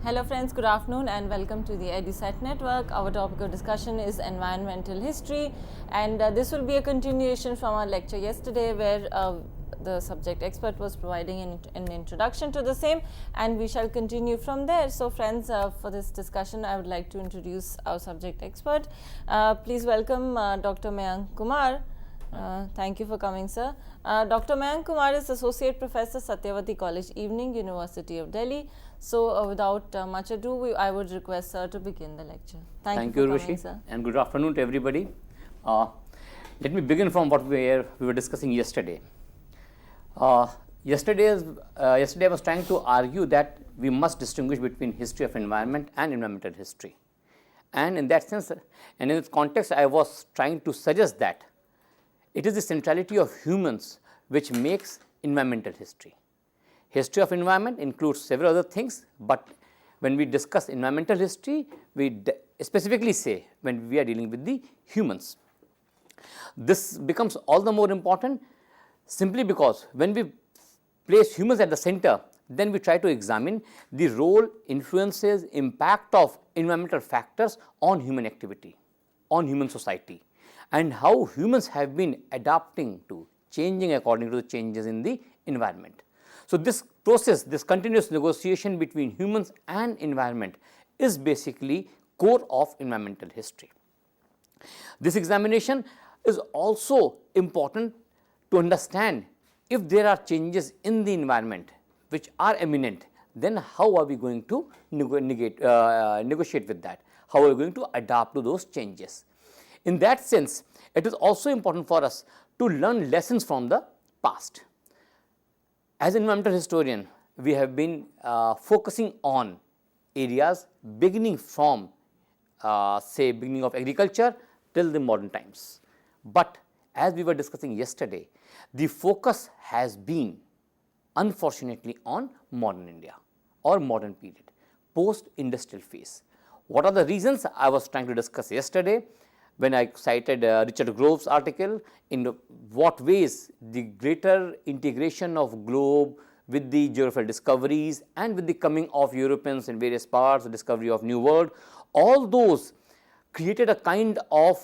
Hello friends, good afternoon and welcome to the EduSat network. Our topic of discussion is environmental history, and this will be a continuation from our lecture yesterday where the subject expert was providing an introduction to the same, and we shall continue from there. So friends, for this discussion I would like to introduce our subject expert. Please welcome Dr. Mayank Kumar. Thank you for coming, sir. Dr. Mayank Kumar is Associate Professor, Satyavati College, Evening, University of Delhi. So, without much ado, I would request sir to begin the lecture. Thank you, coming, sir. And good afternoon to everybody. Let me begin from what we were discussing yesterday. Yesterday I was trying to argue that we must distinguish between history of environment and environmental history. And in that sense, and in this context, I was trying to suggest that it is the centrality of humans which makes environmental history. History of environment includes several other things, but when we discuss environmental history, we specifically say when we are dealing with the humans. This becomes all the more important simply because when we place humans at the center, then we try to examine the role, influences, impact of environmental factors on human activity, on human society, and how humans have been adapting to, changing according to the changes in the environment. So, this process, this continuous negotiation between humans and environment is basically core of environmental history. This examination is also important to understand if there are changes in the environment which are imminent, then how are we going to negotiate with that? How are we going to adapt to those changes? In that sense, it is also important for us to learn lessons from the past. As an environmental historian, we have been focusing on areas beginning from say beginning of agriculture till the modern times. But as we were discussing yesterday, the focus has been unfortunately on modern India or modern period, post-industrial phase. What are the reasons I was trying to discuss yesterday when I cited Richard Grove's article, in what ways the greater integration of globe with the geographical discoveries and with the coming of Europeans in various parts, the discovery of New World, all those created a kind of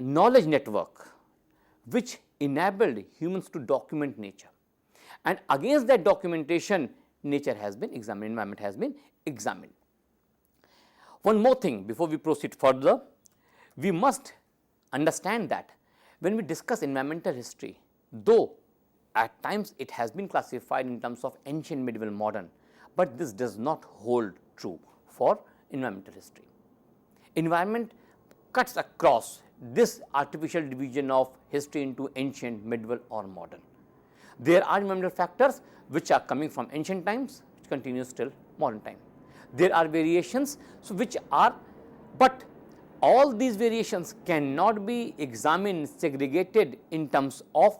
knowledge network which enabled humans to document nature. And against that documentation, nature has been examined, environment has been examined. One more thing before we proceed further, we must understand that when we discuss environmental history, though at times it has been classified in terms of ancient, medieval, modern, but this does not hold true for environmental history. Environment cuts across this artificial division of history into ancient, medieval or modern. There are environmental factors which are coming from ancient times, which continues till modern time. There are variations, so which are, but all these variations cannot be examined, segregated in terms of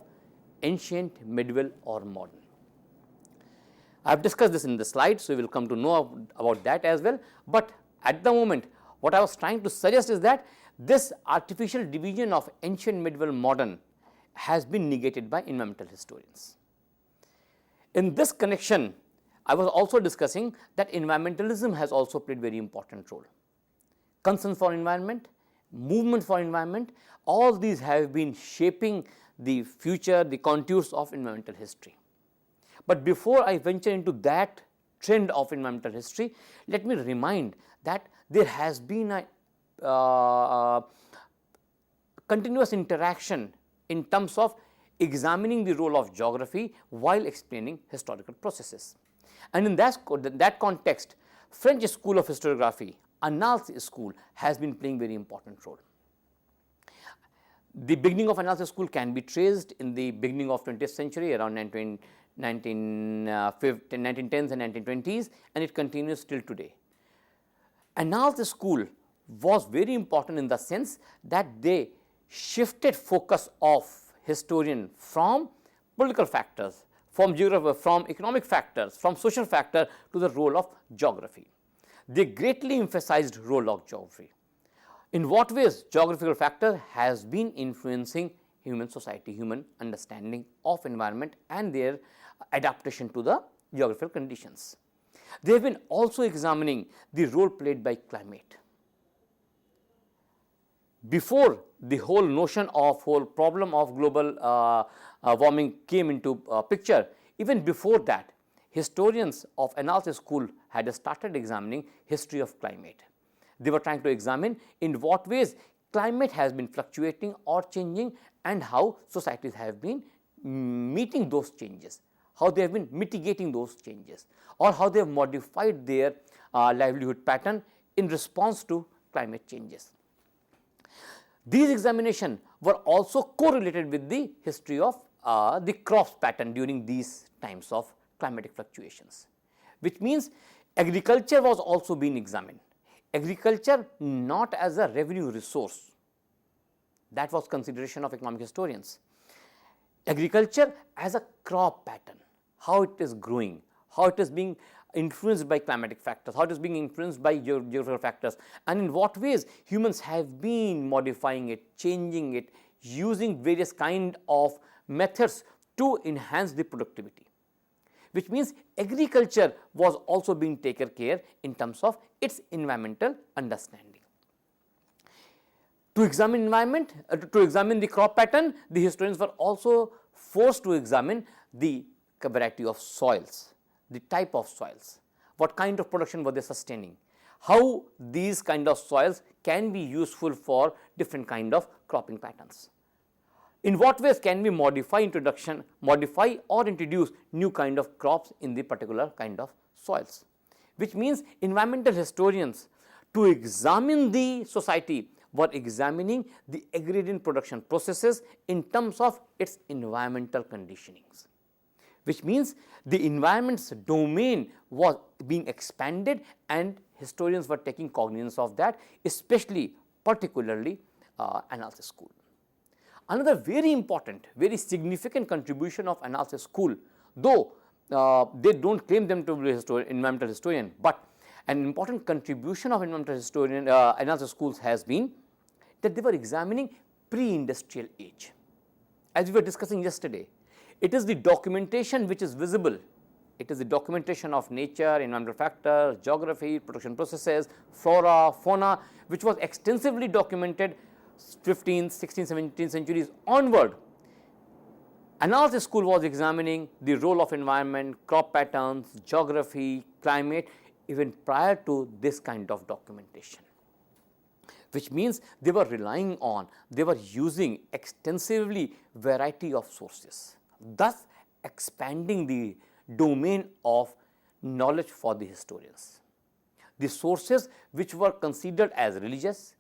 ancient, medieval or modern. I have discussed this in the slide, so we will come to know about that as well. But at the moment, what I was trying to suggest is that this artificial division of ancient, medieval, modern has been negated by environmental historians. In this connection, I was also discussing that environmentalism has also played very important role. Concern for environment, movement for environment, all these have been shaping the future, the contours of environmental history. But before I venture into that trend of environmental history, let me remind that there has been a continuous interaction in terms of examining the role of geography while explaining historical processes. And in that context, French School of Historiography, Annales School has been playing very important role. The beginning of Annales School can be traced in the beginning of 20th century, around 1910s and 1920s, and it continues till today. Annales School was very important in the sense that they shifted focus of historian from political factors, from economic factors, from social factors to the role of geography. They greatly emphasized role of geography. In what ways geographical factor has been influencing human society, human understanding of environment and their adaptation to the geographical conditions. They have been also examining the role played by climate. Before the whole notion of whole problem of global warming came into picture, even before that, historians of Annales School had started examining history of climate. They were trying to examine in what ways climate has been fluctuating or changing and how societies have been meeting those changes, how they have been mitigating those changes, or how they have modified their livelihood pattern in response to climate changes. These examinations were also correlated with the history of the crops pattern during these times of climatic fluctuations, which means agriculture was also being examined. Agriculture not as a revenue resource, that was consideration of economic historians. Agriculture as a crop pattern, how it is growing, how it is being influenced by climatic factors, how it is being influenced by geographical factors, and in what ways humans have been modifying it, changing it, using various kind of methods to enhance the productivity, which means agriculture was also being taken care in terms of its environmental understanding. To examine environment, to examine the crop pattern, the historians were also forced to examine the variety of soils, the type of soils, what kind of production were they sustaining, how these kind of soils can be useful for different kind of cropping patterns. In what ways can we modify or introduce new kind of crops in the particular kind of soils, which means environmental historians, to examine the society, were examining the agrarian production processes in terms of its environmental conditionings, which means the environment's domain was being expanded and historians were taking cognizance of that, especially particularly Annales School. Another very important, very significant contribution of Annales School, though they do not claim them to be environmental historian, but an important contribution of environmental historian Annales Schools has been that they were examining pre-industrial age. As we were discussing yesterday, it is the documentation which is visible. It is the documentation of nature, environmental factors, geography, production processes, flora, fauna, which was extensively documented 15th, 16th, 17th centuries onward. Annales School was examining the role of environment, crop patterns, geography, climate even prior to this kind of documentation, which means they were relying on, they were using extensively variety of sources, thus expanding the domain of knowledge for the historians. The sources which were considered as religious,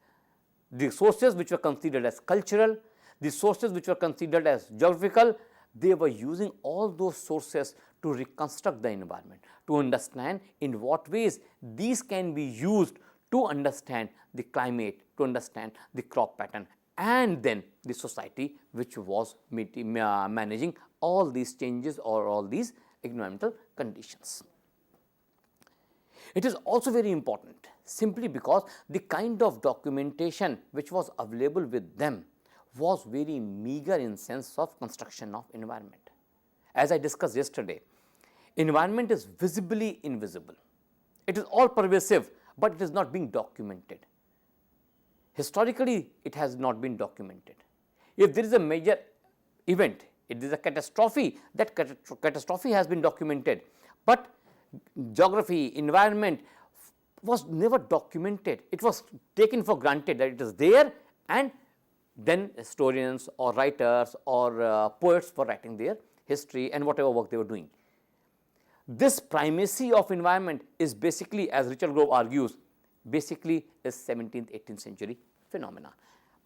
the sources which were considered as cultural, the sources which were considered as geographical, they were using all those sources to reconstruct the environment, to understand in what ways these can be used to understand the climate, to understand the crop pattern, and then the society which was managing all these changes or all these environmental conditions. It is also very important simply because the kind of documentation which was available with them was very meager in sense of construction of environment. As I discussed yesterday, environment is visibly invisible. It is all pervasive, but it is not being documented. Historically, it has not been documented. If there is a major event, if there is a catastrophe, that catastrophe has been documented, but geography, environment was never documented. It was taken for granted that it is there, and then historians or writers or poets were writing their history and whatever work they were doing. This primacy of environment is basically, as Richard Grove argues, basically is 17th, 18th century phenomena.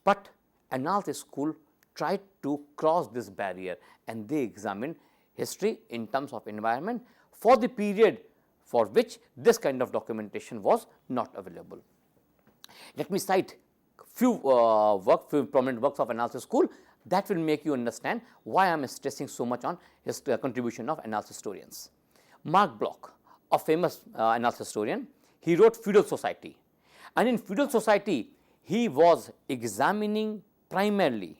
But Annales School tried to cross this barrier and they examined history in terms of environment for the period for which this kind of documentation was not available. Let me cite few prominent works of Annales School that will make you understand why I am stressing so much on his contribution of Annales historians. Mark Bloch, a famous Annales historian, he wrote Feudal Society, and in Feudal Society he was examining primarily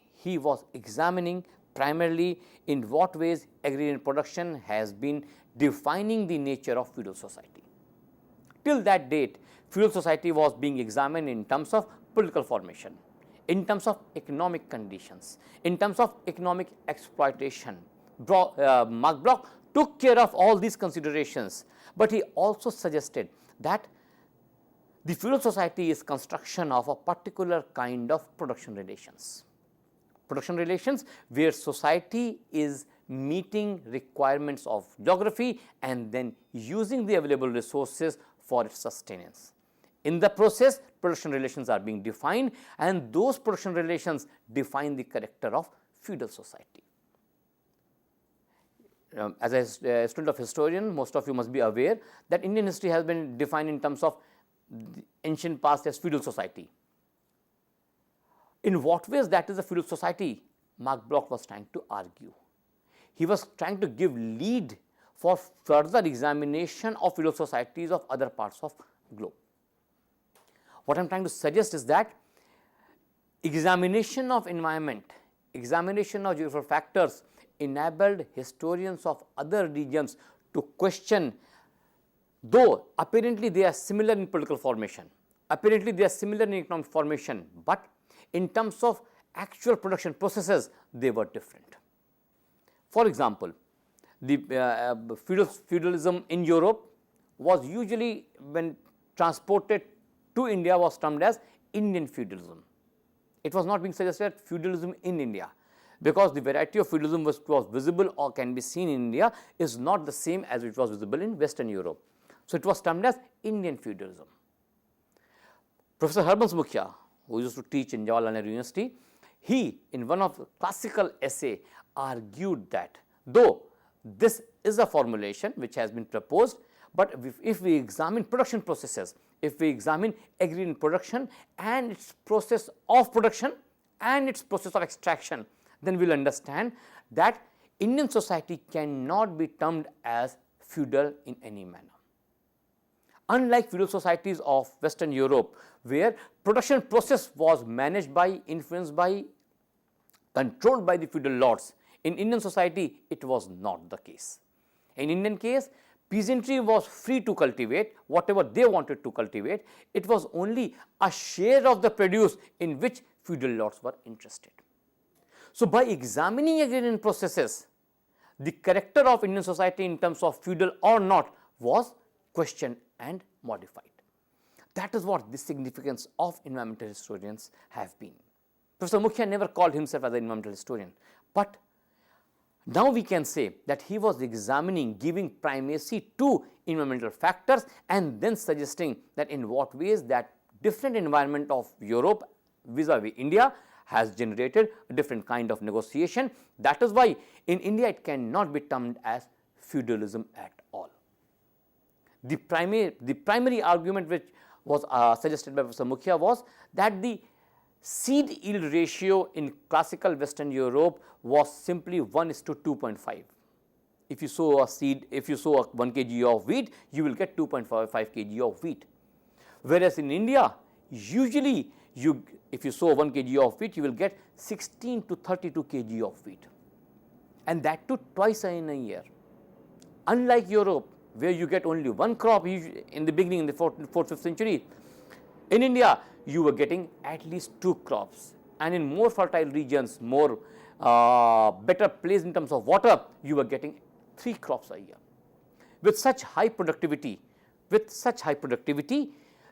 in what ways agrarian production has been defining the nature of feudal society. till that date, feudal society was being examined in terms of political formation, in terms of economic conditions, in terms of economic exploitation. Mark Bloch took care of all these considerations, but he also suggested that the feudal society is construction of a particular kind of production relations. Production relations where society is meeting requirements of geography and then using the available resources for its sustenance. In the process, production relations are being defined, and those production relations define the character of feudal society. As a student of historian, most of you must be aware that Indian history has been defined in terms of the ancient past as feudal society. In what ways that is a feudal society, Mark Bloch was trying to argue. He was trying to give lead for further examination of feudal societies of other parts of globe. What I am trying to suggest is that examination of environment, examination of geographical factors enabled historians of other regions to question, though apparently they are similar in political formation, apparently they are similar in economic formation, but in terms of actual production processes, they were different. For example, the feudalism in Europe was usually, when transported to India, was termed as Indian feudalism. It was not being suggested feudalism in India, because the variety of feudalism which was visible or can be seen in India is not the same as it was visible in Western Europe. So, it was termed as Indian feudalism. Professor Harbans Mukhya, who used to teach in Jawaharlal Nehru University, he in one of the classical essay argued that though this is a formulation which has been proposed, but if we examine production processes, if we examine agrarian production and its process of production and its process of extraction, then we will understand that Indian society cannot be termed as feudal in any manner. Unlike feudal societies of Western Europe, where production process was managed by, influenced by, controlled by the feudal lords, in Indian society it was not the case. In Indian case, peasantry was free to cultivate whatever they wanted to cultivate. It was only a share of the produce in which feudal lords were interested. So, by examining agrarian processes, the character of Indian society in terms of feudal or not was questioned and modified. That is what the significance of environmental historians have been. Professor Mukhya never called himself as an environmental historian, but now we can say that he was examining, giving primacy to environmental factors and then suggesting that in what ways that different environment of Europe vis-a-vis India has generated a different kind of negotiation. That is why in India it cannot be termed as feudalism at all. The primary argument which was suggested by Professor Mukhya was that the seed yield ratio in classical Western Europe was simply 1:2.5. If you sow a seed, if you sow 1 kg of wheat, you will get 2.5 kg of wheat. Whereas in India, usually if you sow 1 kg of wheat, you will get 16 to 32 kg of wheat, and that too twice in a year. Unlike Europe, where you get only one crop in the beginning, in the 4th, 5th century, in India you were getting at least 2 crops, and in more fertile regions, more better placed in terms of water, you were getting 3 crops a year. With such high productivity,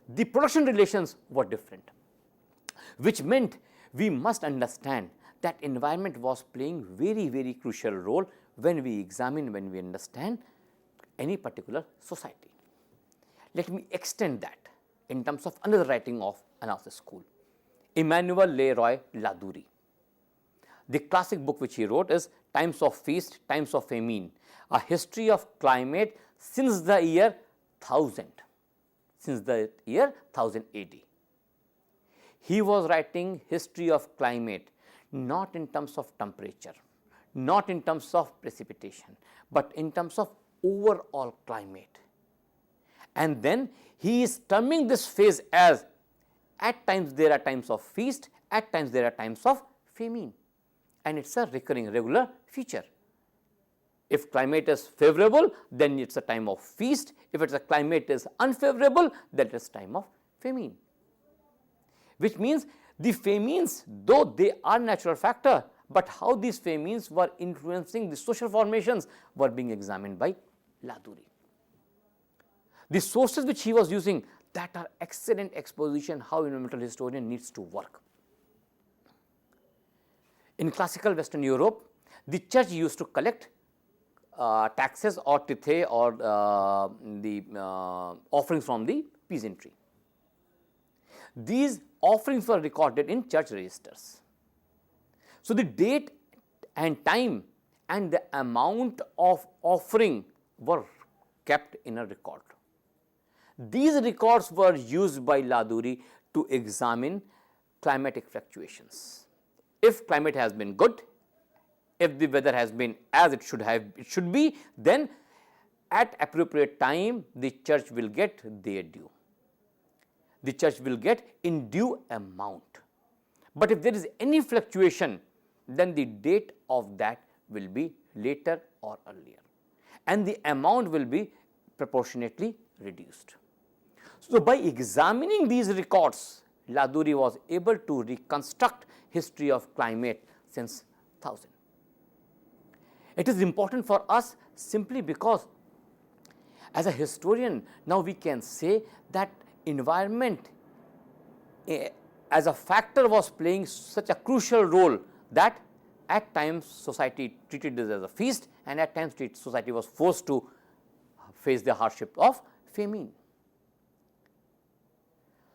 the production relations were different, which meant we must understand that environment was playing very crucial role when we examine, when we understand any particular society. Let me extend that in terms of another writing of Annales School, Emmanuel Leroy Ladurie. The classic book which he wrote is Times of Feast, Times of Famine, a history of climate since the year 1000, AD. He was writing history of climate not in terms of temperature, not in terms of precipitation, but in terms of overall climate. And then he is terming this phase as, at times there are times of feast, at times there are times of famine, and it is a recurring regular feature. If climate is favorable, then it is a time of feast. If it's a climate is unfavorable, then it is time of famine. Which means the famines, though they are natural factor, but how these famines were influencing the social formations were being examined by Laduri. The sources which he was using, that are excellent exposition how environmental historian needs to work. In classical Western Europe, the church used to collect taxes or tithe or the offerings from the peasantry. These offerings were recorded in church registers. So, the date and time and the amount of offering were kept in a record. These records were used by Laduri to examine climatic fluctuations. If climate has been good, if the weather has been as it should be, then at appropriate time the church will get their due. The church will get in due amount. But if there is any fluctuation, then the date of that will be later or earlier, and the amount will be proportionately reduced. So, by examining these records, Laduri was able to reconstruct history of climate since 1000. It is important for us simply because as a historian, now we can say that environment as a factor was playing such a crucial role that at times society treated this as a feast, and at times society was forced to face the hardship of famine.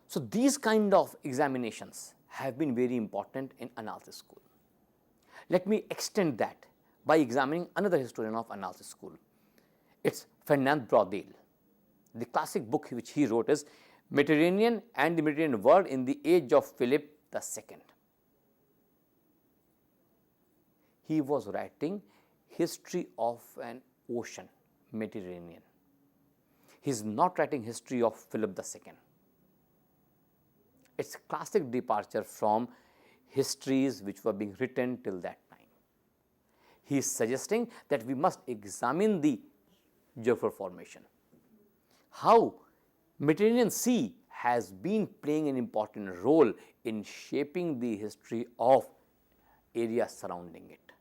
So, these kind of examinations have been very important in Annales School. Let me extend that by examining another historian of Annales School. It is Ferdinand Braudel. The classic book which he wrote is Mediterranean and the Mediterranean World in the Age of Philip II. He was writing history of an ocean, Mediterranean. He is not writing history of Philip II. It is classic departure from histories which were being written till that time. He is suggesting that we must examine the geographical formation, how Mediterranean Sea has been playing an important role in shaping the history of areas surrounding it,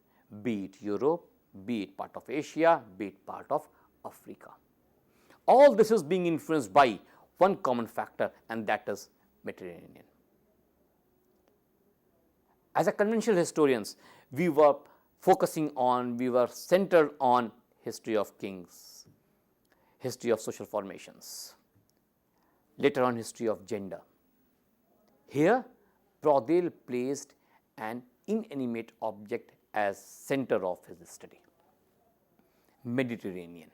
be it Europe, be it part of Asia, be it part of Africa. All this is being influenced by one common factor, and that is Mediterranean. As a conventional historians, we were centered on history of kings, history of social formations, later on history of gender. Here, Braudel placed an inanimate object as center of his study, Mediterranean.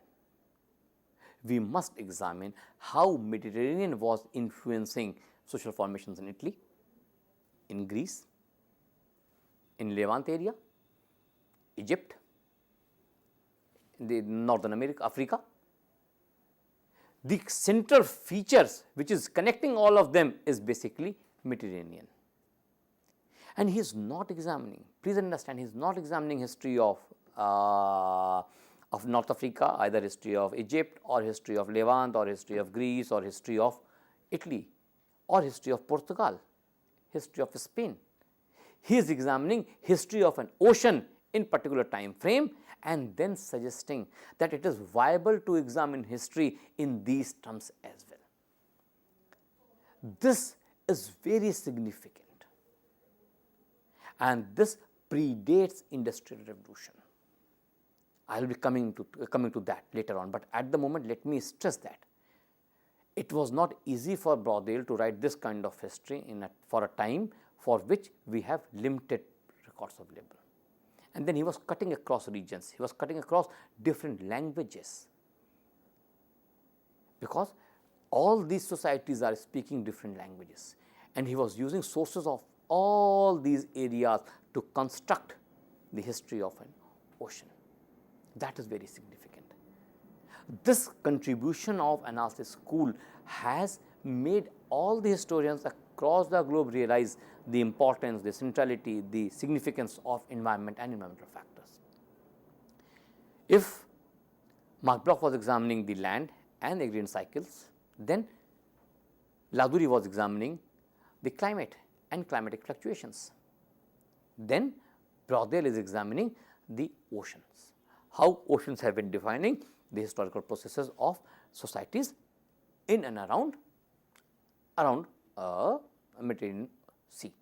We must examine how Mediterranean was influencing social formations in Italy, in Greece, in Levant area, Egypt, in the Northern America, Africa. The central features which is connecting all of them is basically Mediterranean. And he is not examining, please understand, he is not examining history of North Africa, either history of Egypt or history of Levant or history of Greece or history of Italy or history of Portugal, history of Spain. He is examining history of an ocean in particular time frame and then suggesting that it is viable to examine history in these terms as well. This is very significant, and this predates Industrial Revolution. I will be coming to that later on, but at the moment let me stress that it was not easy for Braudel to write this kind of history for a time for which we have limited records available. And then he was cutting across regions, he was cutting across different languages, because all these societies are speaking different languages, and he was using sources of all these areas to construct the history of an ocean. That is very significant. This contribution of Annales School has made all the historians across the globe realize the importance, the centrality, the significance of environment and environmental factors. If Mark Bloch was examining the land and the gradient cycles, then Laduri was examining the climate and climatic fluctuations. Then Brodel is examining the oceans, how oceans have been defining the historical processes of societies in and around Mediterranean Sea.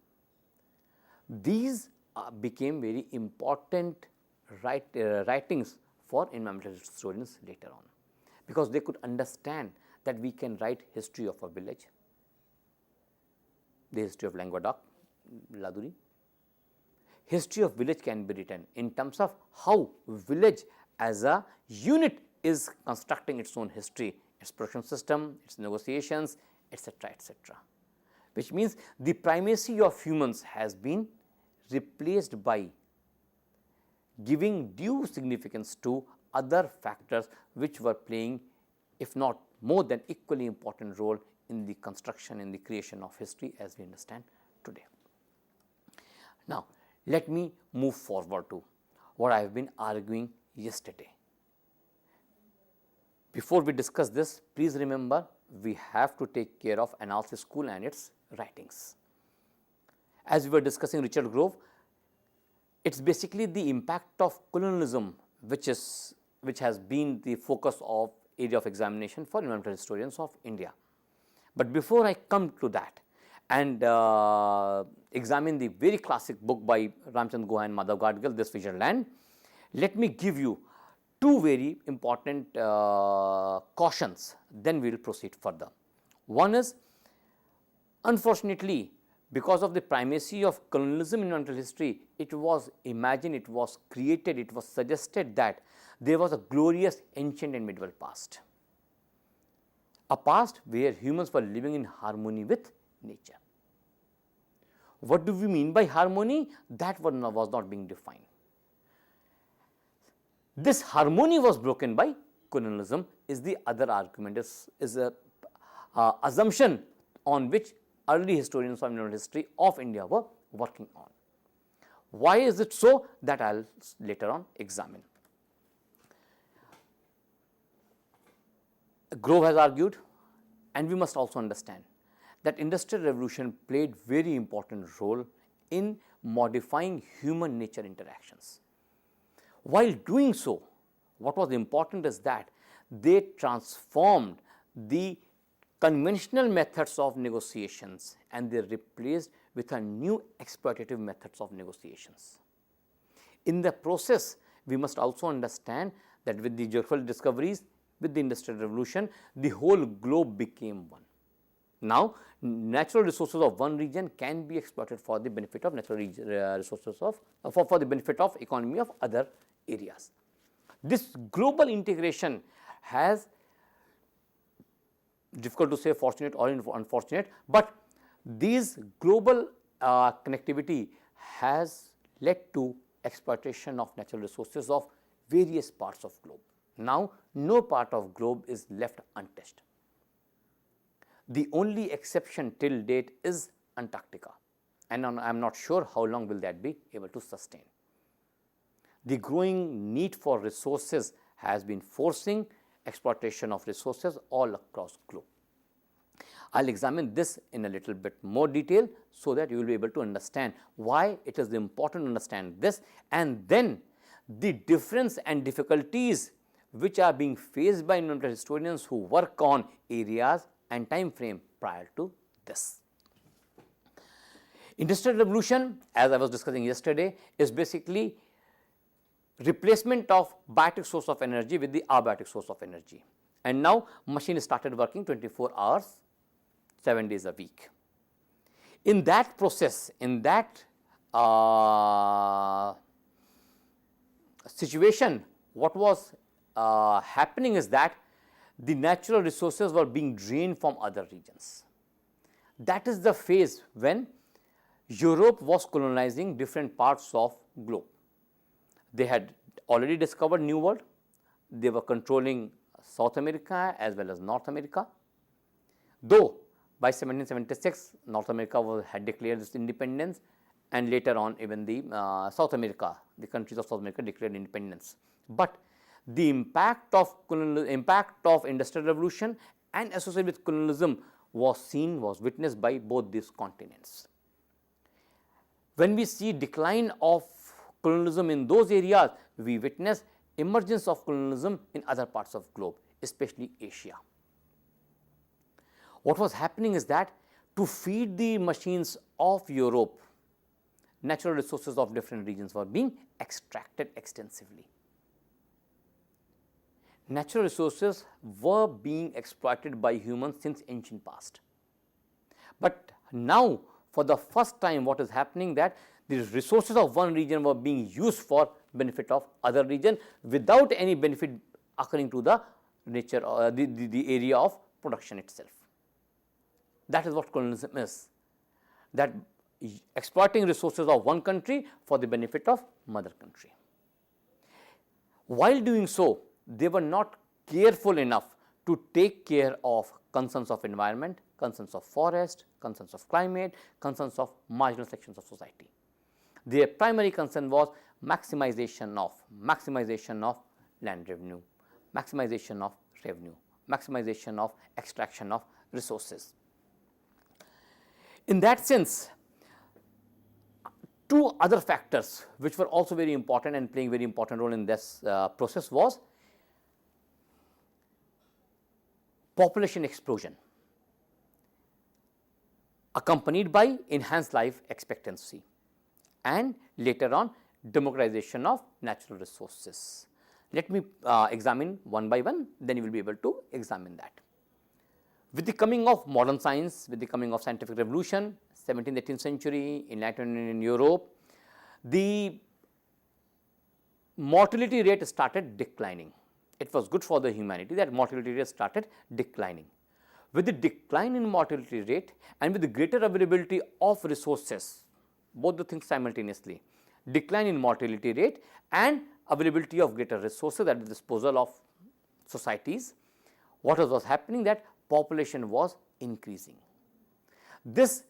These became very important writings for environmental historians later on, because they could understand that we can write history of a village, the history of Languedoc, Laduri. History of village can be written in terms of how village as a unit is constructing its own history, its production system, its negotiations, etc., etc., which means the primacy of humans has been replaced by giving due significance to other factors which were playing, if not more than equally important role in the construction, in the creation of history as we understand today. Now, let me move forward to what I have been arguing yesterday. Before we discuss this, please remember we have to take care of Annales School and its writings. As we were discussing Richard Grove, it is basically the impact of colonialism which has been the focus of area of examination for environmental historians of India. But before I come to that and examine the very classic book by Ramchand Guha and Madhav Gadgil, This Fissured Land, let me give you two very important cautions, then we will proceed further. One is, unfortunately, because of the primacy of colonialism in environmental history, it was imagined, it was created, it was suggested that there was a glorious ancient and medieval past, a past where humans were living in harmony with nature. What do we mean by harmony? That was not being defined. This harmony was broken by colonialism is the other argument, is a assumption on which early historians of environmental history of India were working on. Why is it so? That I will later on examine. Grove has argued, and we must also understand that Industrial Revolution played very important role in modifying human nature interactions. While doing so, what was important is that they transformed the conventional methods of negotiations and they replaced with a new exploitative methods of negotiations. In the process, we must also understand that with the geographical discoveries, with the Industrial Revolution, the whole globe became one. Now, natural resources of one region can be exploited for the benefit of natural resources of for the benefit of economy of other areas. This global integration has, difficult to say fortunate or unfortunate, but these global connectivity has led to exploitation of natural resources of various parts of globe. Now, no part of globe is left untouched. The only exception till date is Antarctica, and I am not sure how long will that be able to sustain. The growing need for resources has been forcing exploitation of resources all across globe. I will examine this in a little bit more detail, so that you will be able to understand why it is important to understand this, and then the difference and difficulties which are being faced by environmental historians who work on areas and time frame prior to this. Industrial Revolution, as I was discussing yesterday, is basically replacement of biotic source of energy with the abiotic source of energy, and now machine started working 24 hours, 7 days a week. In that process, in that situation, what was happening is that the natural resources were being drained from other regions. That is the phase when Europe was colonizing different parts of globe. They had already discovered New World. They were controlling South America as well as North America. Though by 1776, North America had declared its independence, and later on even the South America, the countries of South America declared independence. But the impact of industrial revolution and associated with colonialism was witnessed by both these continents. When we see decline of colonialism in those areas, we witness emergence of colonialism in other parts of globe, especially Asia. What was happening is that to feed the machines of Europe, natural resources of different regions were being extracted extensively. Natural resources were being exploited by humans since ancient past. But now, for the first time, what is happening that the resources of one region were being used for benefit of other region without any benefit occurring to the nature or the area of production itself. That is what colonialism is, that exploiting resources of one country for the benefit of mother country. While doing so, they were not careful enough to take care of concerns of environment, concerns of forest, concerns of climate, concerns of marginal sections of society. Their primary concern was maximization of land revenue, maximization of revenue, maximization of extraction of resources. In that sense, two other factors which were also very important and playing very important role in this process was population explosion accompanied by enhanced life expectancy and later on democratization of natural resources. Let me examine one by one, then you will be able to examine that. With the coming of modern science, with the coming of scientific revolution, 17th, 18th century, enlightenment in Europe, the mortality rate started declining. It was good for the humanity that mortality rate started declining. With the decline in mortality rate and with the greater availability of resources, both the things simultaneously, decline in mortality rate and availability of greater resources at the disposal of societies, what was happening that population was increasing. This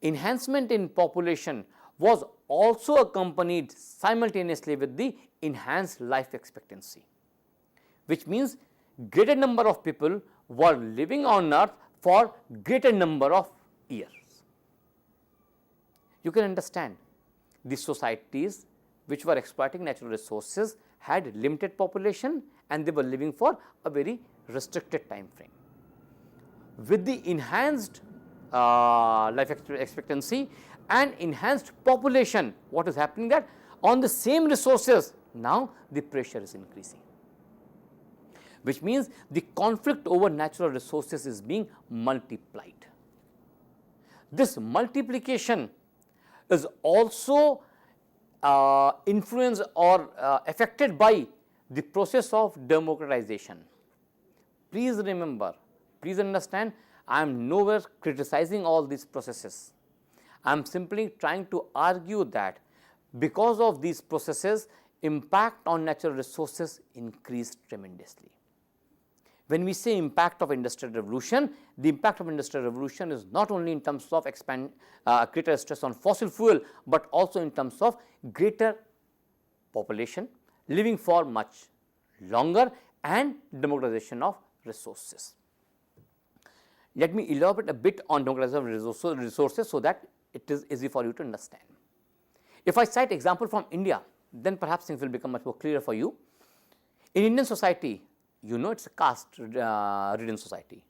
enhancement in population was also accompanied simultaneously with the enhanced life expectancy, which means greater number of people were living on earth for greater number of years. You can understand the societies which were exploiting natural resources had limited population and they were living for a very restricted time frame. With the enhanced life expectancy and enhanced population, what is happening that on the same resources now the pressure is increasing, which means the conflict over natural resources is being multiplied. This multiplication is also influenced or affected by the process of democratization. Please remember, please understand, I am nowhere criticizing all these processes. I am simply trying to argue that because of these processes, impact on natural resources increased tremendously. When we say impact of industrial revolution, the impact of industrial revolution is not only in terms of greater stress on fossil fuel, but also in terms of greater population living for much longer and democratization of resources. Let me elaborate a bit on democratization of resources so that it is easy for you to understand. If I cite example from India, then perhaps things will become much more clear for you. In Indian society, you know, it is a caste ridden society,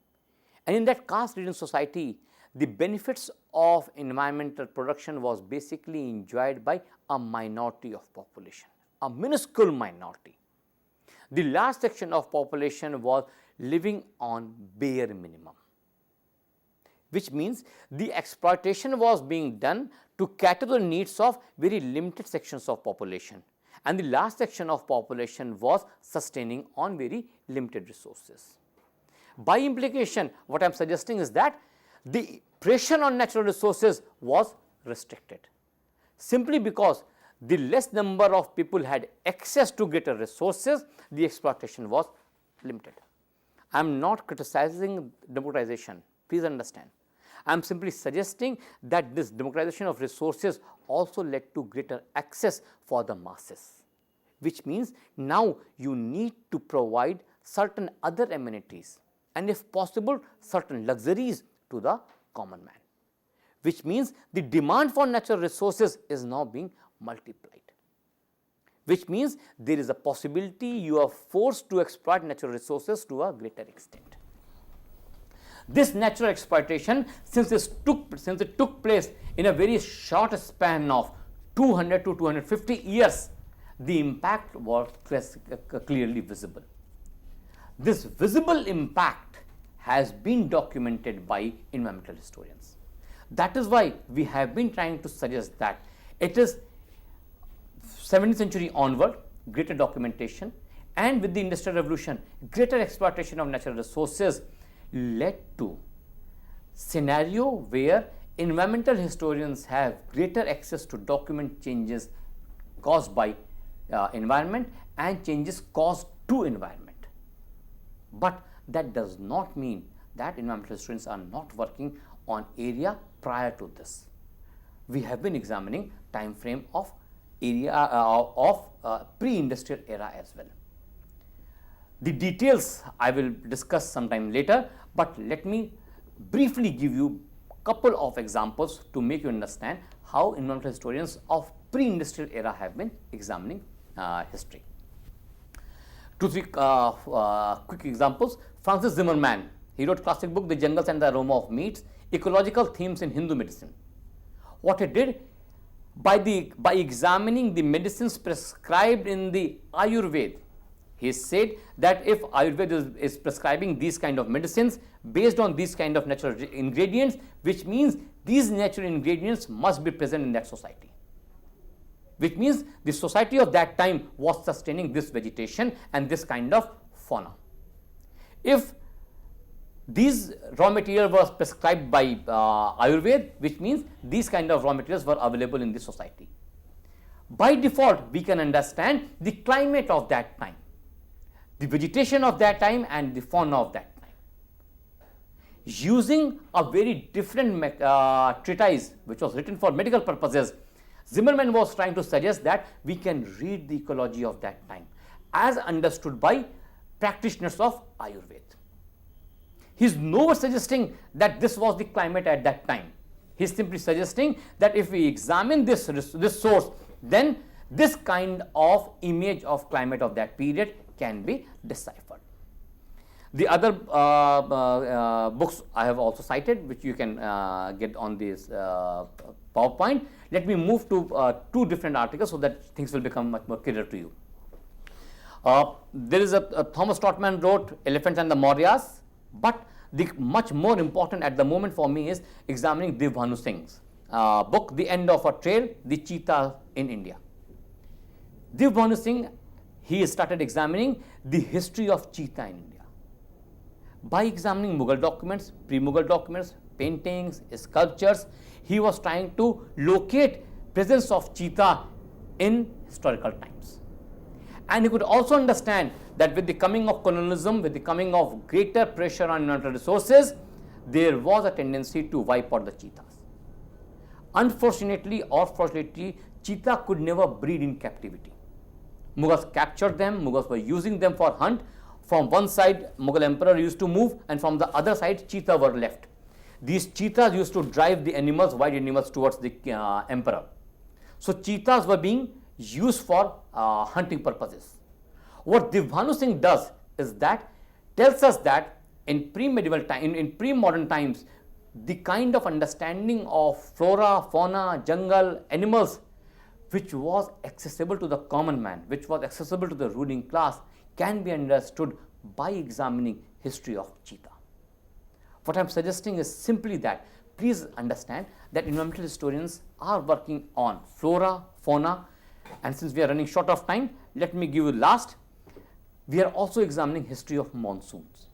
and in that caste ridden society, the benefits of environmental production was basically enjoyed by a minority of population, a minuscule minority. The large section of population was living on bare minimum, which means the exploitation was being done to cater the needs of very limited sections of population, and the last section of population was sustaining on very limited resources. By implication, what I am suggesting is that the pressure on natural resources was restricted, simply because the less number of people had access to greater resources, the exploitation was limited. I am not criticizing democratization, please understand. I am simply suggesting that this democratization of resources also led to greater access for the masses. which means now you need to provide certain other amenities and if possible certain luxuries to the common man, which means the demand for natural resources is now being multiplied, which means there is a possibility you are forced to exploit natural resources to a greater extent. This natural exploitation, since it took place in a very short span of 200 to 250 years, the impact was clearly visible. This visible impact has been documented by environmental historians. That is why we have been trying to suggest that it is 17th century onward, greater documentation, and with the Industrial Revolution, greater exploitation of natural resources led to scenario where environmental historians have greater access to document changes caused by environment and changes caused to environment. But that does not mean that environmental historians are not working on area prior to this. We have been examining time frame of area of pre-industrial era as well. The details I will discuss sometime later, but let me briefly give you a couple of examples to make you understand how environmental historians of pre-industrial era have been examining history. 2-3 quick examples. Francis Zimmerman, he wrote classic book The Jungles and the Aroma of Meats, Ecological Themes in Hindu Medicine. What he did, by examining the medicines prescribed in the Ayurveda, he said that if Ayurveda is prescribing these kind of medicines based on these kind of natural ingredients, which means these natural ingredients must be present in that society, which means the society of that time was sustaining this vegetation and this kind of fauna. If these raw material was prescribed by Ayurveda, which means these kind of raw materials were available in the society. By default, we can understand the climate of that time, the vegetation of that time and the fauna of that time. Using a very different treatise which was written for medical purposes, Zimmerman was trying to suggest that we can read the ecology of that time as understood by practitioners of Ayurveda. He is nowhere suggesting that this was the climate at that time. He is simply suggesting that if we examine this source, then this kind of image of climate of that period can be deciphered. The other books I have also cited, which you can get on this PowerPoint. Let me move to 2 different articles so that things will become much more clearer to you. There is a Thomas Trotman wrote Elephants and the Mauryas, but the much more important at the moment for me is examining Dev Bhanu Singh's book, The End of a Trail, The Cheetah in India. Dev Bhanu Singh, he started examining the history of cheetah in India. By examining Mughal documents, pre-Mughal documents, paintings, sculptures, he was trying to locate presence of cheetah in historical times. And he could also understand that with the coming of colonialism, with the coming of greater pressure on natural resources, there was a tendency to wipe out the cheetahs. Unfortunately or fortunately, cheetah could never breed in captivity. Mughals captured them, Mughals were using them for hunt. From one side, Mughal emperor used to move, and from the other side, cheetah were left. These cheetahs used to drive the animals, wild animals, towards the emperor. So cheetahs were being used for hunting purposes. What Dev Bhanu Singh does is that tells us that in pre-medieval time, in pre-modern times, the kind of understanding of flora, fauna, jungle, animals, which was accessible to the common man, which was accessible to the ruling class, can be understood by examining history of cheetah. What I am suggesting is simply that please understand that environmental historians are working on flora, fauna, and since we are running short of time, let me give you last. We are also examining history of monsoons.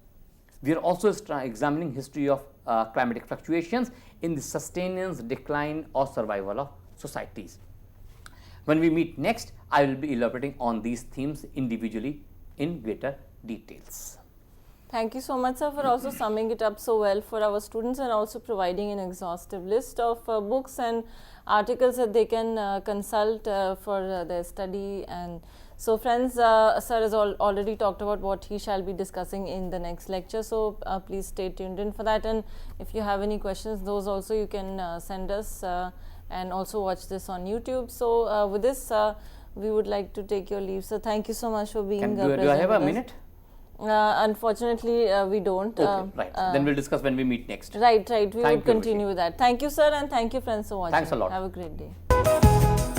We are also examining history of climatic fluctuations in the sustenance, decline or survival of societies. When we meet next, I will be elaborating on these themes individually in greater details. Thank you so much, sir, for also summing it up so well for our students and also providing an exhaustive list of books and articles that they can consult for their study. And So friends, sir has already talked about what he shall be discussing in the next lecture, so please stay tuned in for that, and if you have any questions, those also you can send us, and also watch this on YouTube. So with this, we would like to take your leave. So thank you so much for being present. Do I have a minute? Unfortunately, we don't. Okay, right. Then we'll discuss when we meet next. Right. We will continue with that. Thank you, sir, and thank you, friends, for watching. Thanks a lot. Have a great day.